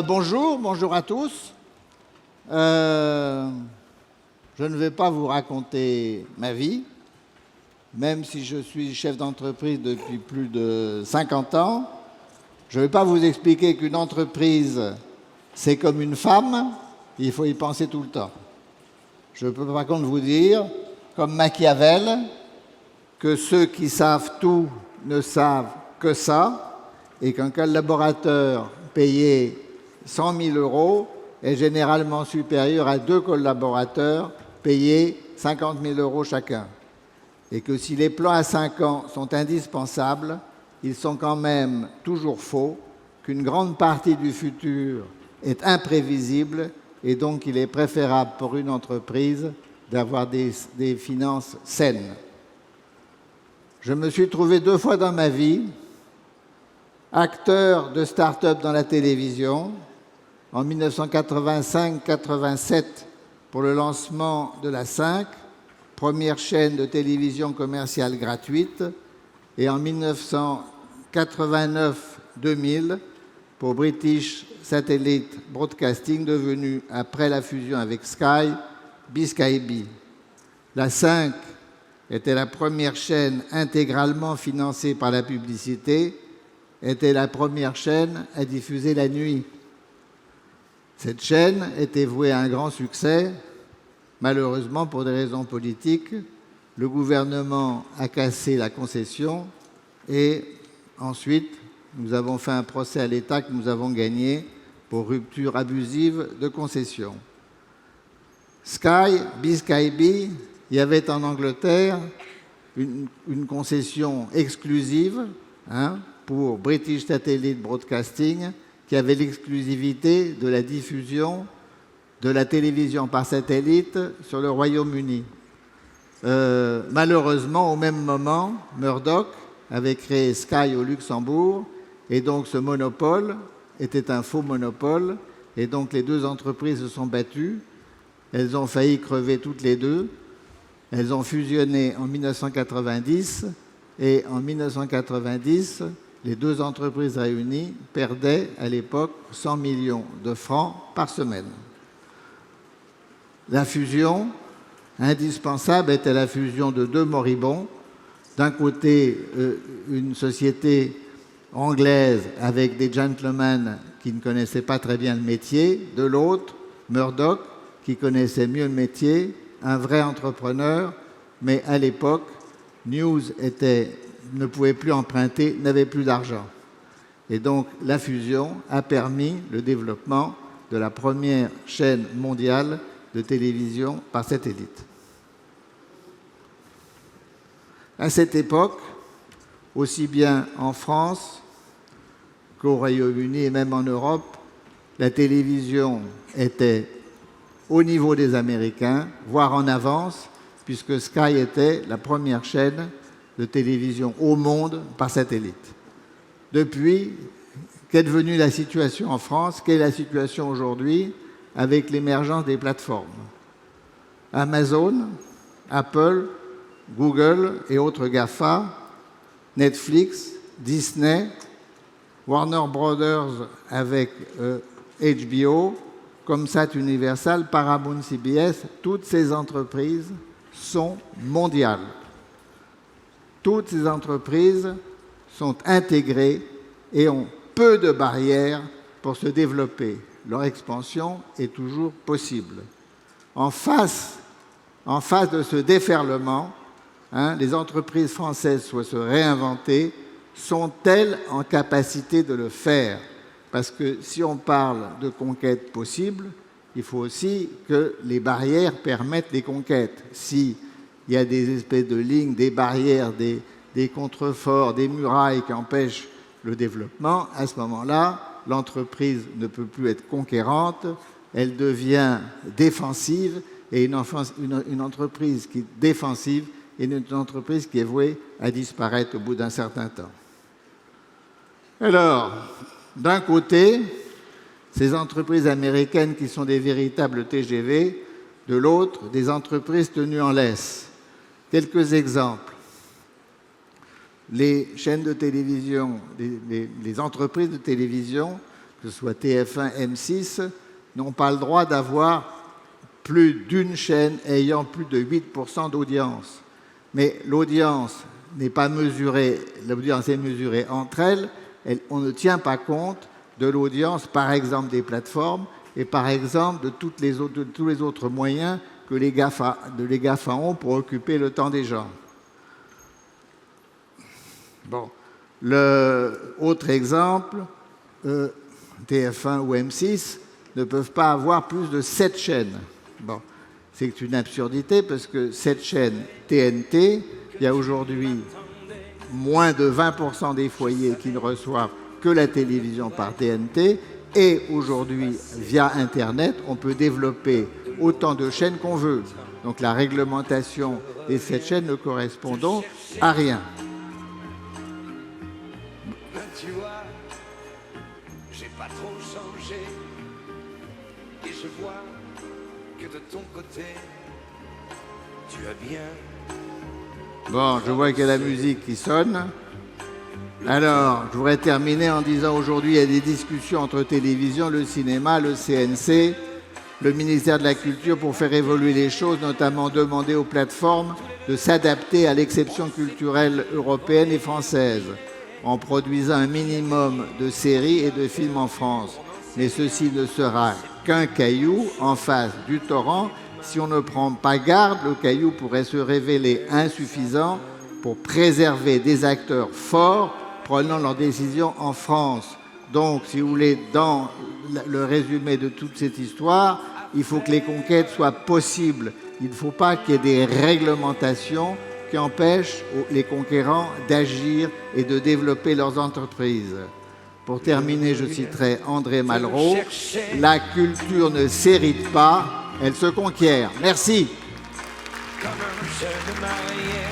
Bonjour à tous. Je ne vais pas vous raconter ma vie, même si je suis chef d'entreprise depuis plus de 50 ans. Je ne vais pas vous expliquer qu'une entreprise, c'est comme une femme, il faut y penser tout le temps. Je peux par contre vous dire, comme Machiavel, que ceux qui savent tout ne savent que ça, et qu'un collaborateur payé 100 000 € est généralement supérieur à 2 collaborateurs payés 50 000 € chacun. Et que si les plans à 5 ans sont indispensables, ils sont quand même toujours faux, qu'une grande partie du futur est imprévisible et donc il est préférable pour une entreprise d'avoir des finances saines. Je me suis trouvé 2 fois dans ma vie acteur de start-up dans la télévision, en 1985-87 pour le lancement de la 5, première chaîne de télévision commerciale gratuite, et en 1989-2000 pour British Satellite Broadcasting, devenu, après la fusion avec Sky, BSkyB. La 5 était la première chaîne intégralement financée par la publicité, était la première chaîne à diffuser la nuit. Cette chaîne était vouée à un grand succès. Malheureusement, pour des raisons politiques, le gouvernement a cassé la concession et ensuite, nous avons fait un procès à l'État que nous avons gagné pour rupture abusive de concession. Sky, BSkyB, il y avait en Angleterre une concession exclusive pour British Satellite Broadcasting qui avait l'exclusivité de la diffusion de la télévision par satellite sur le Royaume-Uni. Malheureusement, au même moment, Murdoch avait créé Sky au Luxembourg et donc ce monopole était un faux monopole et donc les deux entreprises se sont battues. Elles ont failli crever toutes les deux. Elles ont fusionné en 1990 et en 1990, les deux entreprises réunies perdaient à l'époque 100 millions de francs par semaine. La fusion indispensable était la fusion de deux moribonds. D'un côté, une société anglaise avec des gentlemen qui ne connaissaient pas très bien le métier. De l'autre, Murdoch, qui connaissait mieux le métier, un vrai entrepreneur, mais à l'époque, News ne pouvait plus emprunter, n'avait plus d'argent. Et donc, la fusion a permis le développement de la première chaîne mondiale de télévision par satellite. À cette époque, aussi bien en France qu'au Royaume-Uni et même en Europe, la télévision était au niveau des Américains, voire en avance, puisque Sky était la première chaîne de télévision au monde par satellite. Depuis, qu'est devenue la situation en France? Quelle est la situation aujourd'hui avec l'émergence des plateformes? Amazon, Apple, Google et autres GAFA, Netflix, Disney, Warner Brothers avec HBO, Comsat Universal, Paramount CBS, toutes ces entreprises sont mondiales. Toutes ces entreprises sont intégrées et ont peu de barrières pour se développer. Leur expansion est toujours possible. En face de ce déferlement, les entreprises françaises souhaitent se réinventer. Sont-elles en capacité de le faire? Parce que si on parle de conquête possible, il faut aussi que les barrières permettent les conquêtes. S'il y a des espèces de lignes, des barrières, des contreforts, des murailles qui empêchent le développement, à ce moment-là, l'entreprise ne peut plus être conquérante, elle devient défensive, et une entreprise qui est défensive est une entreprise qui est vouée à disparaître au bout d'un certain temps. Alors, d'un côté, ces entreprises américaines qui sont des véritables TGV, de l'autre, des entreprises tenues en laisse. Quelques exemples. Les chaînes de télévision, les entreprises de télévision, que que ce soit TF1, M6, n'ont pas le droit d'avoir plus d'une chaîne ayant plus de 8% d'audience. Mais l'audience n'est pas mesurée, l'audience est mesurée entre elles, on ne tient pas compte de l'audience, par exemple, des plateformes et par exemple de tous les autres moyens que les GAFA ont pour occuper le temps des gens. Bon. Autre exemple, TF1 ou M6 ne peuvent pas avoir plus de 7 chaînes. Bon. C'est une absurdité parce que cette chaîne TNT, il y a aujourd'hui moins de 20% des foyers qui ne reçoivent que la télévision par TNT. Et aujourd'hui, via Internet, on peut développer autant de chaînes qu'on veut. Donc la réglementation des 7 chaînes ne correspond donc à rien. Tu vois, j'ai pas trop changé. Et je vois que de ton côté, tu as bien. Bon, je vois qu'il y a la musique qui sonne. Alors, je voudrais terminer en disant aujourd'hui, il y a des discussions entre télévision, le cinéma, le CNC, le ministère de la Culture pour faire évoluer les choses, notamment demander aux plateformes de s'adapter à l'exception culturelle européenne et française, en produisant un minimum de séries et de films en France. Mais ceci ne sera qu'un caillou en face du torrent. Si on ne prend pas garde, le caillou pourrait se révéler insuffisant pour préserver des acteurs forts prenant leurs décisions en France. Donc, si vous voulez, dans le résumé de toute cette histoire, il faut que les conquêtes soient possibles. Il ne faut pas qu'il y ait des réglementations qui empêchent les conquérants d'agir et de développer leurs entreprises. Pour terminer, je citerai André Malraux. La culture ne s'hérite pas, elle se conquiert. Merci. Comme un jeune marié.